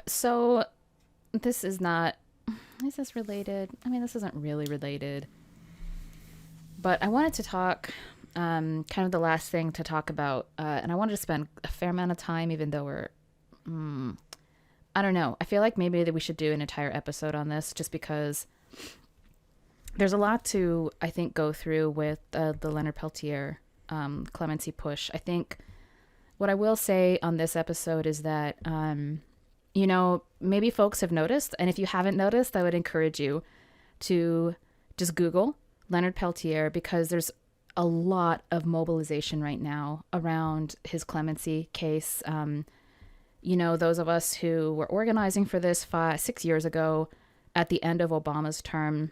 So this is not, is this related? I mean, this isn't really related, but I wanted to talk, kind of the last thing to talk about, and I wanted to spend a fair amount of time, even though I don't know. I feel like maybe that we should do an entire episode on this just because there's a lot to, I think, go through with the Leonard Peltier clemency push. I think what I will say on this episode is that, maybe folks have noticed. And if you haven't noticed, I would encourage you to just Google Leonard Peltier because there's a lot of mobilization right now around his clemency case. Those of us who were organizing for this 6 years ago at the end of Obama's term,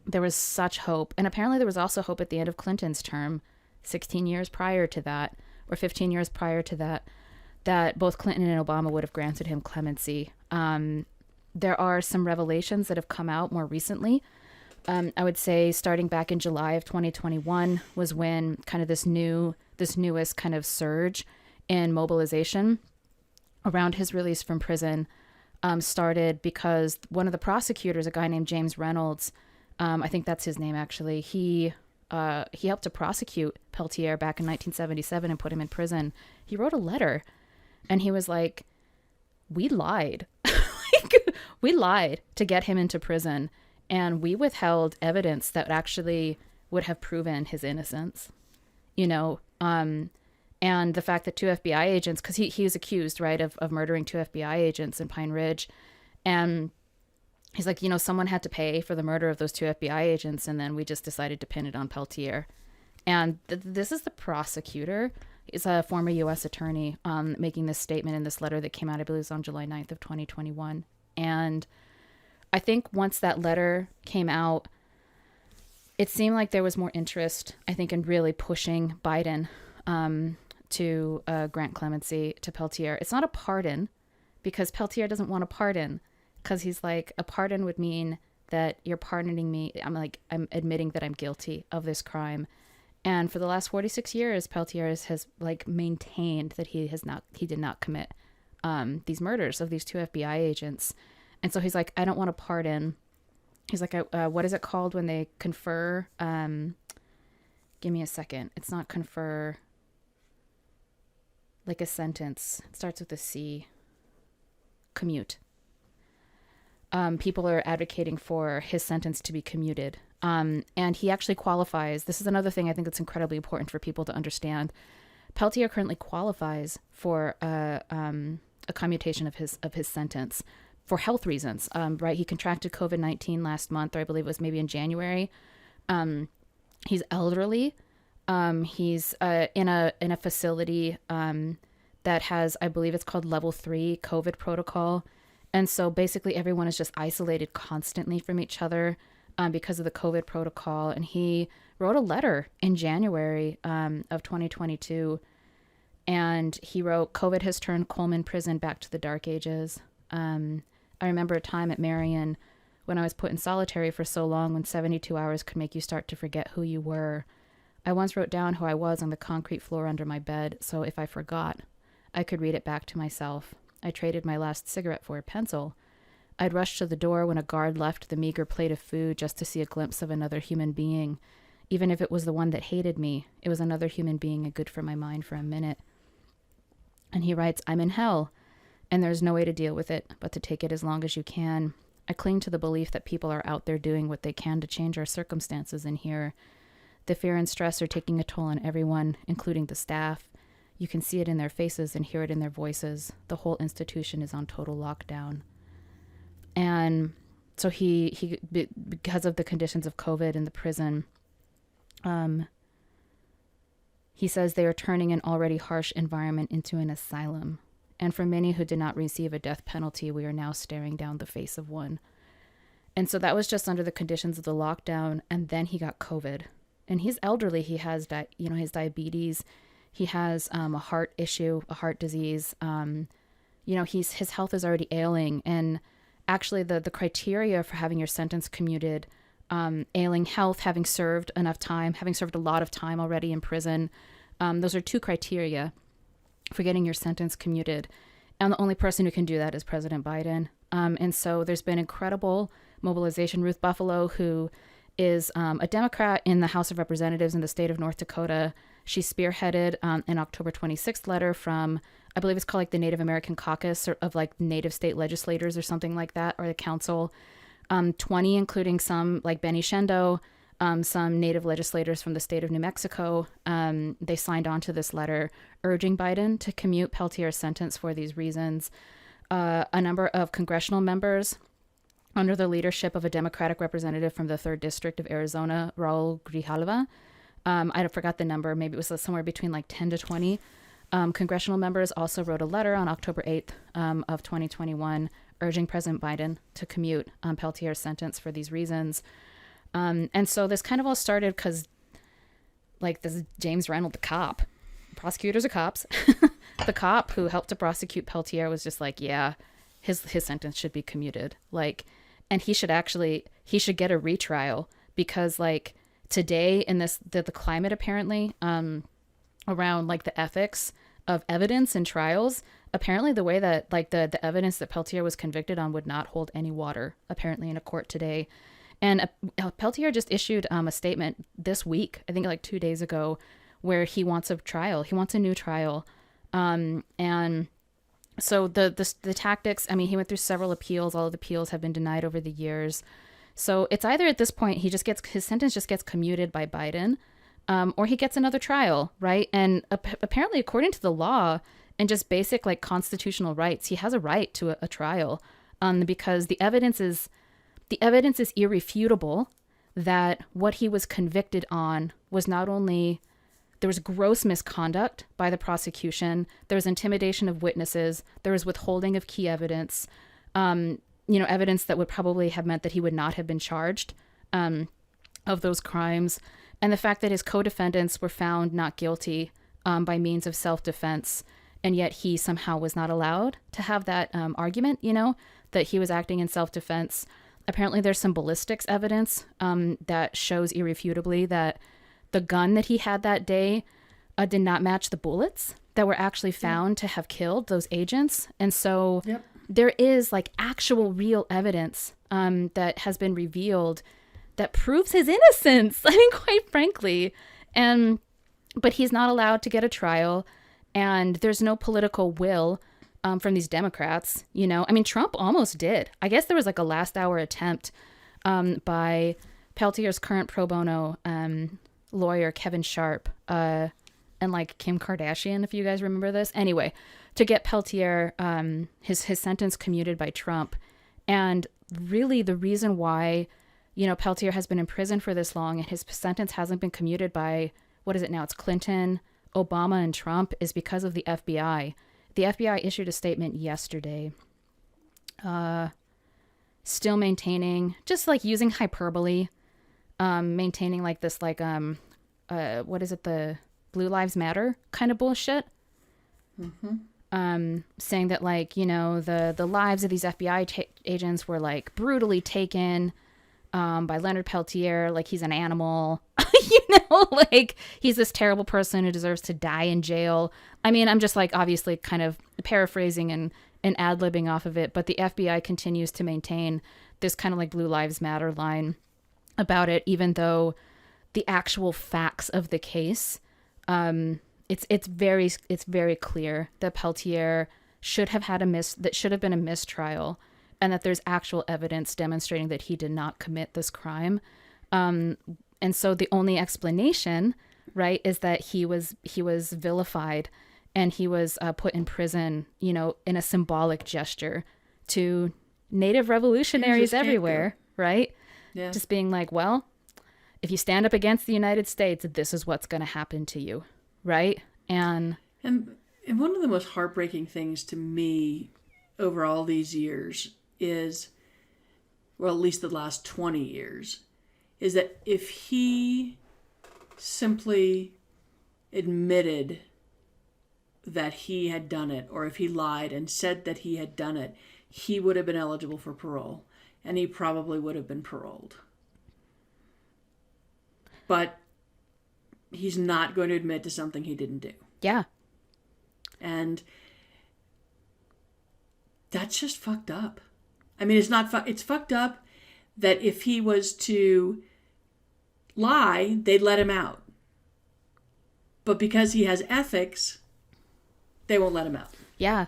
there was such hope. And apparently there was also hope at the end of Clinton's term, 16 years prior to that, or 15 years prior to that, that both Clinton and Obama would have granted him clemency. There are some revelations that have come out more recently. I would say starting back in July of 2021 was when kind of this newest kind of surge in mobilization around his release from prison started because one of the prosecutors, a guy named James Reynolds, I think that's his name actually, he helped to prosecute Peltier back in 1977 and put him in prison. He wrote a letter and he was like, we lied. We lied to get him into prison and we withheld evidence that actually would have proven his innocence, and the fact that two FBI agents, because he was accused, right, of murdering two FBI agents in Pine Ridge. And he's like, someone had to pay for the murder of those two FBI agents. And then we just decided to pin it on Peltier. And this is the prosecutor. He's a former U.S. attorney making this statement in this letter that came out, I believe it was on July 9th of 2021. And I think once that letter came out, it seemed like there was more interest, I think, in really pushing Biden to grant clemency to Peltier. It's not a pardon because Peltier doesn't want a pardon because he's like, a pardon would mean that you're pardoning me. I'm admitting that I'm guilty of this crime. And for the last 46 years, Peltier has maintained that he did not commit these murders of these two FBI agents. And so he's like, I don't want a pardon. He's like, what is it called when they confer? Give me a second. It's not confer. Like a sentence. It starts with a C. Commute. People are advocating for his sentence to be commuted. And he actually qualifies. This is another thing I think that's incredibly important for people to understand. Peltier currently qualifies for a commutation of his sentence for health reasons. Right? He contracted COVID-19 last month, or I believe it was maybe in January. He's elderly. He's in a facility that has, I believe it's called level 3 COVID protocol. And so basically everyone is just isolated constantly from each other because of the COVID protocol. And he wrote a letter in January of 2022. And he wrote, COVID has turned Coleman Prison back to the dark ages. I remember a time at Marion when I was put in solitary for so long when 72 hours could make you start to forget who you were. I once wrote down who I was on the concrete floor under my bed, so if I forgot, I could read it back to myself. I traded my last cigarette for a pencil. I'd rush to the door when a guard left the meager plate of food just to see a glimpse of another human being. Even if it was the one that hated me, it was another human being and good for my mind for a minute. And he writes, I'm in hell, and there's no way to deal with it but to take it as long as you can. I cling to the belief that people are out there doing what they can to change our circumstances in here. The fear and stress are taking a toll on everyone, including the staff. You can see it in their faces and hear it in their voices. The whole institution is on total lockdown. And so he because of the conditions of COVID in the prison, he says they are turning an already harsh environment into an asylum. And for many who did not receive a death penalty, we are now staring down the face of one. And so that was just under the conditions of the lockdown. And then he got COVID. And he's elderly. He has his diabetes. He has a heart issue, a heart disease. His health is already ailing. And actually the criteria for having your sentence commuted, ailing health, having served a lot of time already in prison, those are two criteria for getting your sentence commuted. And the only person who can do that is President Biden. And so there's been incredible mobilization. Ruth Buffalo, who is a Democrat in the House of Representatives in the state of North Dakota, she spearheaded an October 26th letter from, I believe it's called like the Native American Caucus of like Native state legislators or something like that, or the council, 20, including some like Benny Shendo, some Native legislators from the state of New Mexico. They signed on to this letter urging Biden to commute Peltier's sentence for these reasons. A number of congressional members under the leadership of a Democratic representative from the 3rd District of Arizona, Raul Grijalva. I forgot the number. Maybe it was somewhere between like 10 to 20. Congressional members also wrote a letter on October 8th of 2021 urging President Biden to commute Peltier's sentence for these reasons. And so this kind of all started because like this James Reynolds, the cop, prosecutors are cops. The cop who helped to prosecute Peltier was just like, yeah, his sentence should be commuted. Like, and he should get a retrial because like today in the climate apparently around like the ethics of evidence and trials, apparently the way that like the evidence that Peltier was convicted on would not hold any water apparently in a court today. And Peltier just issued a statement this week, I think like 2 days ago, where he wants a trial. He wants a new trial. And so the tactics, I mean, he went through several appeals. All of the appeals have been denied over the years. So it's either at this point his sentence just gets commuted by Biden, or he gets another trial, right? And apparently, according to the law and just basic like constitutional rights, he has a right to a trial, because the evidence is irrefutable that what he was convicted on was not only there was gross misconduct by the prosecution, there was intimidation of witnesses, there was withholding of key evidence, evidence that would probably have meant that he would not have been charged of those crimes. And the fact that his co-defendants were found not guilty by means of self-defense, and yet he somehow was not allowed to have that argument, that he was acting in self-defense. Apparently there's some ballistics evidence that shows irrefutably that the gun that he had that day did not match the bullets that were actually found to have killed those agents. And so there is like actual real evidence that has been revealed that proves his innocence. I mean, quite frankly. But he's not allowed to get a trial, and there's no political will from these Democrats. I mean, Trump almost did. I guess there was like a last hour attempt by Peltier's current pro bono lawyer, Kevin Sharp, and like Kim Kardashian, if you guys remember this. Anyway, to get Peltier, his sentence commuted by Trump. And really the reason why, Peltier has been in prison for this long and his sentence hasn't been commuted by, what is it now? It's Clinton, Obama, and Trump, is because of the FBI. The FBI issued a statement yesterday, still maintaining, just like using hyperbole, maintaining like this, like, what is it? The Blue Lives Matter kind of bullshit. Mm-hmm. Saying that like, the lives of these FBI agents were like brutally taken, by Leonard Peltier. Like he's an animal, like he's this terrible person who deserves to die in jail. I mean, I'm just like obviously kind of paraphrasing and ad-libbing off of it, but the FBI continues to maintain this kind of like Blue Lives Matter line about it, even though the actual facts of the case, it's very clear that Peltier should have been a mistrial, and that there's actual evidence demonstrating that he did not commit this crime. And so the only explanation, right, is that he was vilified and he was put in prison, in a symbolic gesture to Native revolutionaries everywhere, right? Yeah. Just being like, well, if you stand up against the United States, this is what's going to happen to you, right? And one of the most heartbreaking things to me over all these years is, well, at least the last 20 years, is that if he simply admitted that he had done it, or if he lied and said that he had done it, he would have been eligible for parole, and he probably would have been paroled. But he's not going to admit to something he didn't do. Yeah. And That's just fucked up. I mean, it's not, it's fucked up that if he was to lie, they'd let him out. But because he has ethics, they won't let him out. Yeah.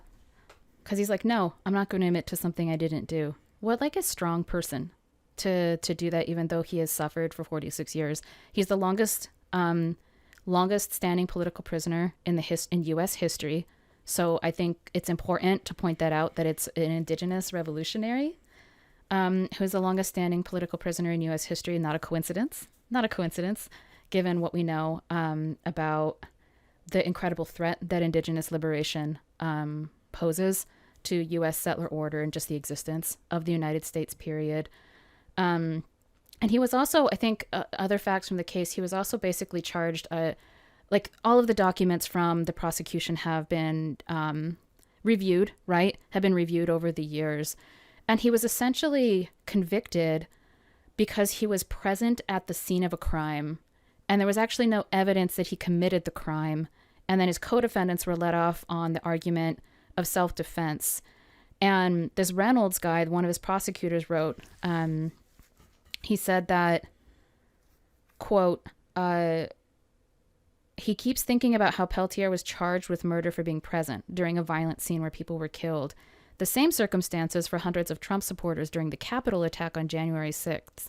Because he's like, no, I'm not going to admit to something I didn't do. What, like, a strong person to do that, even though he has suffered for 46 years. He's the longest standing political prisoner in U.S. history. So I think it's important to point that out, that it's an Indigenous revolutionary who's the longest standing political prisoner in U.S. history. Not a coincidence. Not a coincidence, given what we know about the incredible threat that Indigenous liberation poses to U.S. settler order and just the existence of the United States, period. And he was also, I think, other facts from the case, he was also basically charged, like all of the documents from the prosecution have been reviewed, right? Have been reviewed over the years. And he was essentially convicted because he was present at the scene of a crime. And there was actually no evidence that he committed the crime. And then his co-defendants were let off on the argument of self-defense. And this Reynolds guy, one of his prosecutors, wrote, he said that, quote, he keeps thinking about how Peltier was charged with murder for being present during a violent scene where people were killed. The same circumstances for hundreds of Trump supporters during the Capitol attack on January 6th,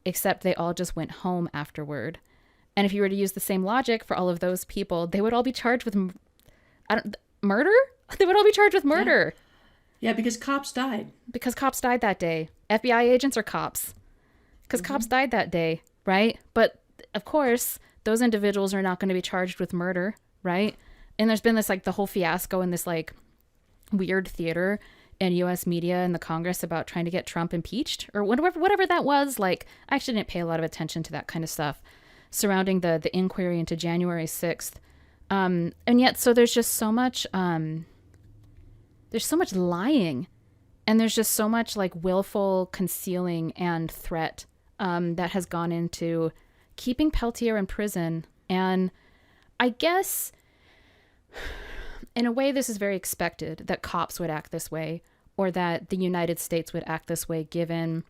except they all just went home afterward. And if you were to use the same logic for all of those people, they would all be charged with murder? They would all be charged with murder. Yeah, because cops died. Because cops died that day. FBI agents are cops. Because cops died that day, right? But, of course, those individuals are not going to be charged with murder, right? And there's been this, like, the whole fiasco in this, like, weird theater in U.S. media and the Congress about trying to get Trump impeached or whatever that was. Like, I actually didn't pay a lot of attention to that kind of stuff surrounding the inquiry into January 6th. And yet, so there's just so much, there's so much lying, and there's just so much, like, willful concealing and threat that has gone into keeping Peltier in prison. And I guess in a way, this is very expected that cops would act this way, or that the United States would act this way, given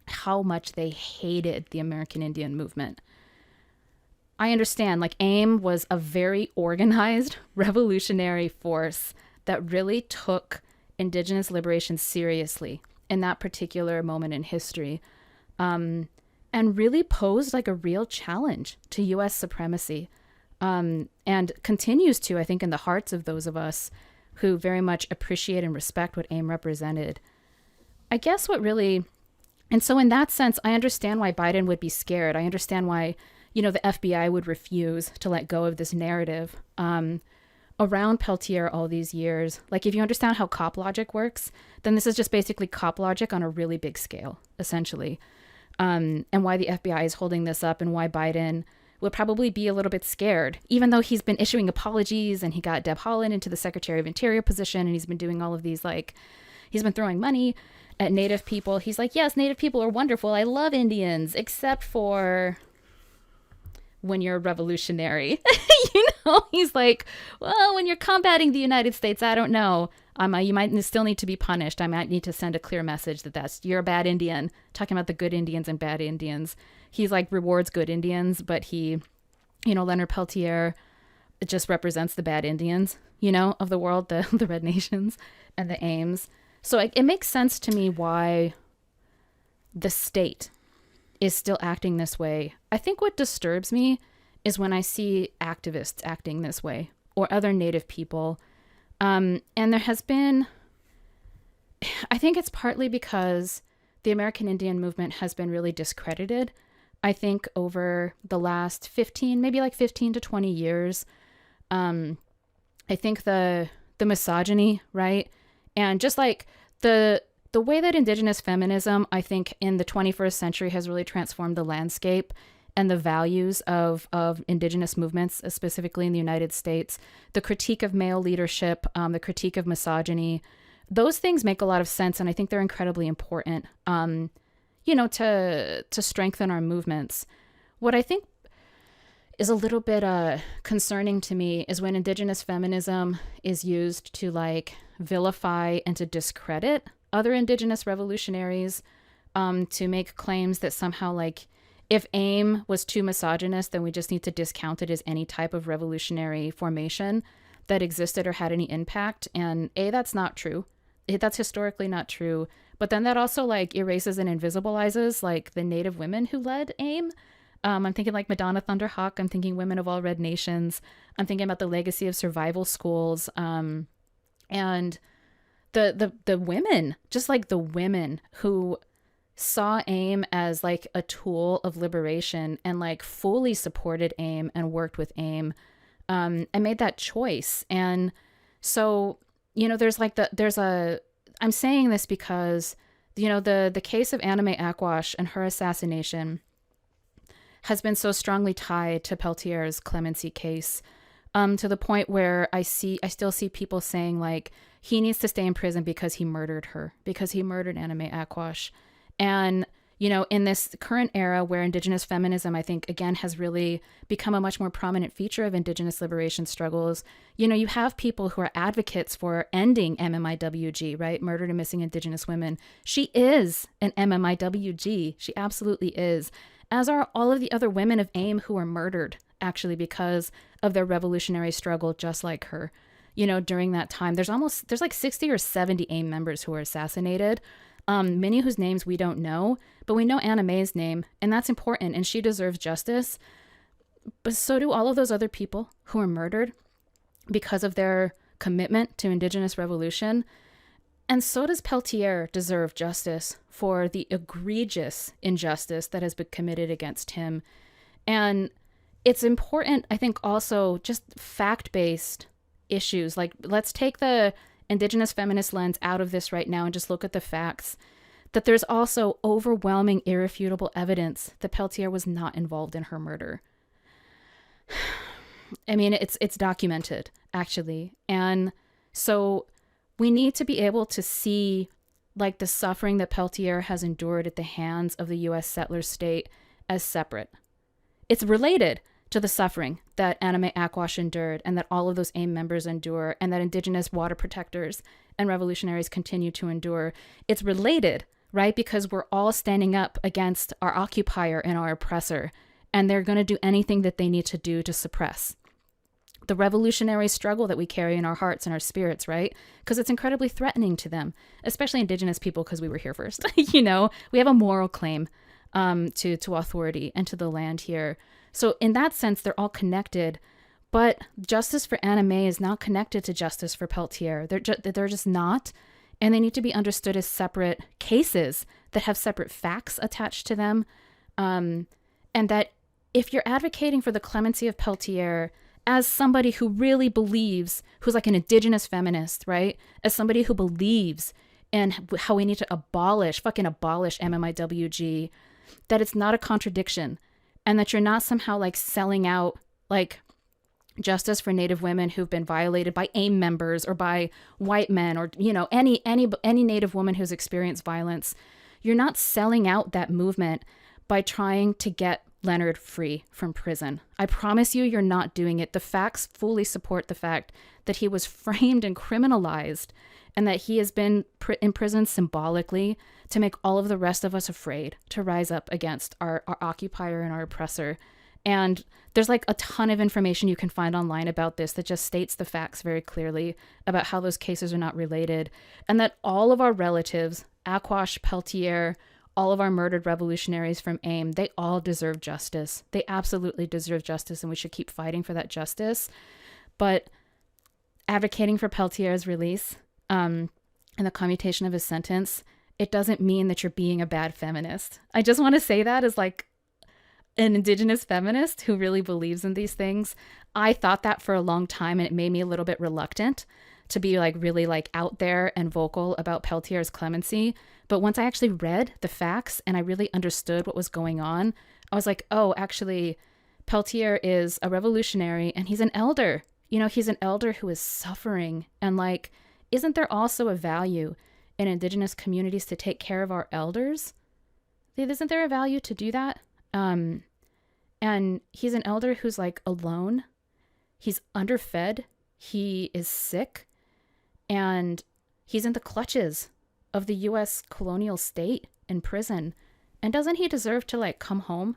how much they hated the American Indian movement. I understand, like, AIM was a very organized revolutionary force that really took Indigenous liberation seriously in that particular moment in history, and really posed, like, a real challenge to U.S. supremacy. And continues to, I think, in the hearts of those of us who very much appreciate and respect what AIM represented. I guess what really, and so in that sense, I understand why Biden would be scared. I understand why, you know, the FBI would refuse to let go of this narrative around Peltier all these years. Like, if you understand how cop logic works, then this is just basically cop logic on a really big scale, essentially. And why the FBI is holding this up, and why Biden would probably be a little bit scared, even though he's been issuing apologies and he got Deb Haaland into the Secretary of Interior position, and he's been doing all of these, like, he's been throwing money at Native people. He's like, yes, Native people are wonderful. I love Indians, except for when you're a revolutionary. You know, he's like, well, when you're combating the United States, I don't know. You might still need to be punished. I might need to send a clear message that you're a bad Indian. Talking about the good Indians and bad Indians. He's like rewards good Indians, but he, you know, Leonard Peltier, it just represents the bad Indians, you know, of the world, the Red Nations and the AIMs. So it makes sense to me why the state is still acting this way. I think what disturbs me is when I see activists acting this way, or other Native people. And there has been, I think it's partly because the American Indian movement has been really discredited. I think over the last 15 to 20 years, I think the misogyny, right? And just like the way that Indigenous feminism, I think in the 21st century has really transformed the landscape and the values of Indigenous movements, specifically in the United States, the critique of male leadership, the critique of misogyny, those things make a lot of sense. And I think they're incredibly important, you know, to strengthen our movements. What I think is a little bit concerning to me is when Indigenous feminism is used to, like, vilify and to discredit other Indigenous revolutionaries, to make claims that somehow like if AIM was too misogynist, then we just need to discount it as any type of revolutionary formation that existed or had any impact. And that's not true. That's historically not true. But then that also like erases and invisibilizes like the Native women who led AIM. I'm thinking like Madonna Thunderhawk. I'm thinking Women of All Red Nations. I'm thinking about the legacy of survival schools. And the women, just like the women who saw AIM as like a tool of liberation and like fully supported AIM and worked with AIM, and made that choice. And so, I'm saying this because, the case of Anna Mae Aquash and her assassination has been so strongly tied to Peltier's clemency case, to the point where I still see people saying like, he needs to stay in prison because he murdered her, because he murdered Anna Mae Aquash. And, in this current era where Indigenous feminism, I think, again, has really become a much more prominent feature of Indigenous liberation struggles, you have people who are advocates for ending MMIWG, right? Murdered and Missing Indigenous Women. She is an MMIWG. She absolutely is. As are all of the other women of AIM who were murdered, actually, because of their revolutionary struggle, just like her. During that time, there's like 60 or 70 AIM members who were assassinated. Many whose names we don't know, but we know Anna Mae's name, and that's important, and she deserves justice. But so do all of those other people who were murdered because of their commitment to Indigenous revolution. And so does Peltier deserve justice for the egregious injustice that has been committed against him. And it's important, I think, also just fact-based issues. Like, let's take the Indigenous feminist lens out of this right now and just look at the facts, that there's also overwhelming, irrefutable evidence that Peltier was not involved in her murder. I mean, it's documented, actually. And so we need to be able to see like the suffering that Peltier has endured at the hands of the U.S. settler state as separate. It's related to the suffering that Anna Mae Aquash endured and that all of those AIM members endure and that Indigenous water protectors and revolutionaries continue to endure. It's related, right? Because we're all standing up against our occupier and our oppressor, and they're going to do anything that they need to do to suppress the revolutionary struggle that we carry in our hearts and our spirits, right? Because it's incredibly threatening to them, especially Indigenous people, because we were here first. We have a moral claim to authority and to the land here. So in that sense, they're all connected, but justice for Anna Mae is not connected to justice for Peltier. They're just not, and they need to be understood as separate cases that have separate facts attached to them. And that if you're advocating for the clemency of Peltier as somebody who really believes, who's like an Indigenous feminist, right? As somebody who believes in how we need to abolish MMIWG, that it's not a contradiction. And that you're not somehow like selling out like justice for Native women who've been violated by AIM members or by white men or, any Native woman who's experienced violence. You're not selling out that movement by trying to get Leonard free from prison. I promise you, you're not doing it. The facts fully support the fact that he was framed and criminalized and that he has been imprisoned symbolically to make all of the rest of us afraid to rise up against our occupier and our oppressor. And there's like a ton of information you can find online about this that just states the facts very clearly about how those cases are not related, and that all of our relatives, Aquash, Peltier, all of our murdered revolutionaries from AIM, they all deserve justice. They absolutely deserve justice, and we should keep fighting for that justice. But advocating for Peltier's release and the commutation of his sentence, it doesn't mean that you're being a bad feminist. I just want to say that as like an Indigenous feminist who really believes in these things. I thought that for a long time, and it made me a little bit reluctant to be like really like out there and vocal about Peltier's clemency. But once I actually read the facts and I really understood what was going on, I was like, oh, actually, Peltier is a revolutionary and he's an elder. He's an elder who is suffering. And like, isn't there also a value in Indigenous communities to take care of our elders? Isn't there a value to do that? And he's an elder who's like alone. He's underfed. He is sick. And He's in the clutches of the U.S. colonial state in prison. And doesn't he deserve to like come home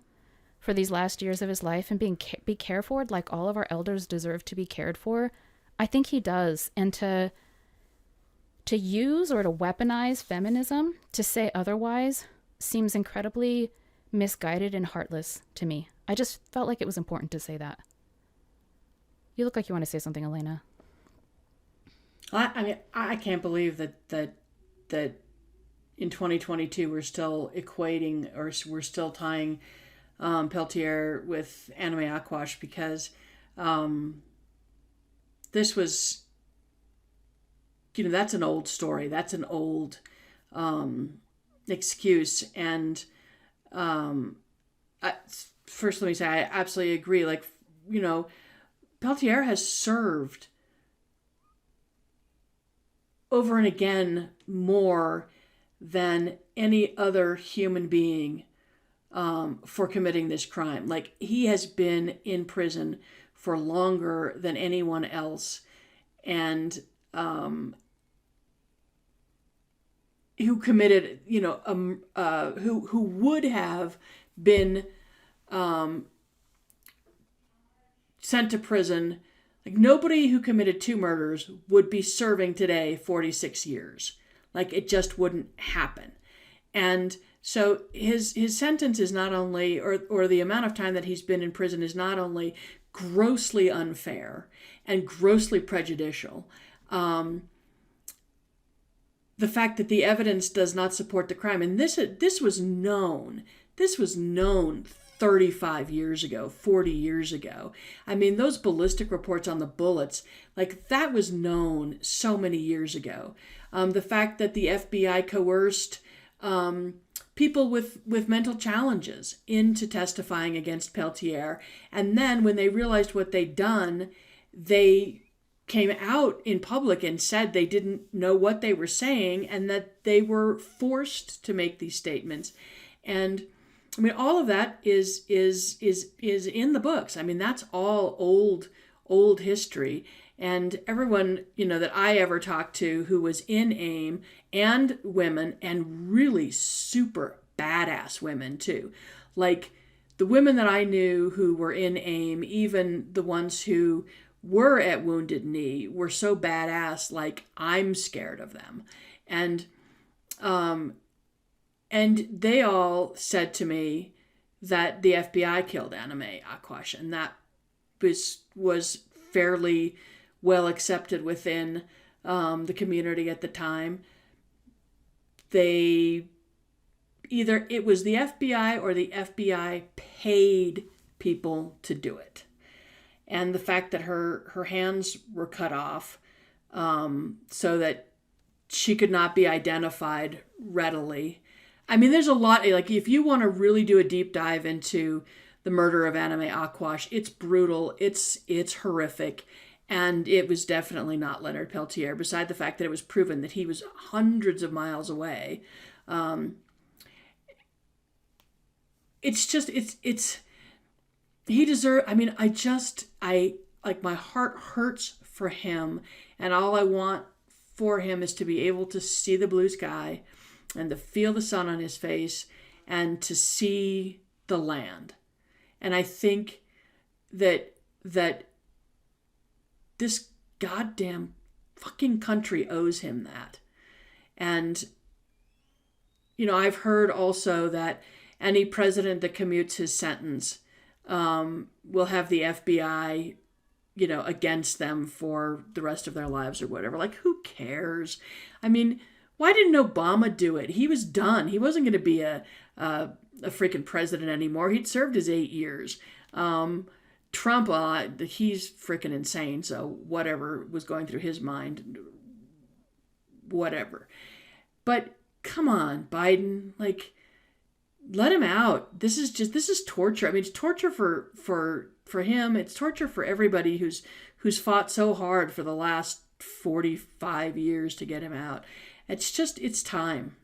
for these last years of his life and be cared for like all of our elders deserve to be cared for? I think he does. And to use or to weaponize feminism to say otherwise seems incredibly misguided and heartless to me. I just felt like it was important to say that. You look like you want to say something, Elena. I mean, I can't believe that in 2022 we're still equating, or we're still tying Peltier with Anime Aquash, because this was, that's an old story. That's an old excuse. And first, let me say, I absolutely agree. Like, Peltier has served over and again more than any other human being for committing this crime. Like, he has been in prison for longer than anyone else, and who committed, who would have been sent to prison. Like, nobody who committed 2 murders would be serving today 46 years. Like, it just wouldn't happen. And so his sentence is not only, or the amount of time that he's been in prison is not only grossly unfair and grossly prejudicial. The fact that the evidence does not support the crime, and this was known 35 years ago, 40 years ago. I mean, those ballistic reports on the bullets, like, that was known so many years ago. The fact that the FBI coerced people with mental challenges into testifying against Peltier, and then when they realized what they'd done, they came out in public and said they didn't know what they were saying and that they were forced to make these statements. And I mean, all of that is in the books. I mean, that's all old history. And everyone, that I ever talked to who was in AIM, and women, and really super badass women too. Like, the women that I knew who were in AIM, even the ones who were at Wounded Knee, were so badass, like, I'm scared of them. And they all said to me that the FBI killed Anime Aquash, and that was fairly well accepted within the community at the time. It was the FBI, or the FBI paid people to do it. And the fact that her hands were cut off so that she could not be identified readily. I mean, there's a lot, like, if you want to really do a deep dive into the murder of Anime Aquash, it's brutal, it's horrific, and it was definitely not Leonard Peltier, beside the fact that it was proven that he was hundreds of miles away. He deserved, I mean, my heart hurts for him, and all I want for him is to be able to see the blue sky and to feel the sun on his face and to see the land. And I think that this goddamn fucking country owes him that. And, I've heard also that any president that commutes his sentence will have the FBI, against them for the rest of their lives or whatever. Like, who cares? I mean, why didn't Obama do it? He was done. He wasn't going to be a freaking president anymore. He'd served his 8 years. Trump, he's freaking insane. So whatever was going through his mind, whatever. But come on, Biden, like, let him out. This is torture. I mean, it's torture for him. It's torture for everybody who's fought so hard for the last 45 years to get him out. It's time.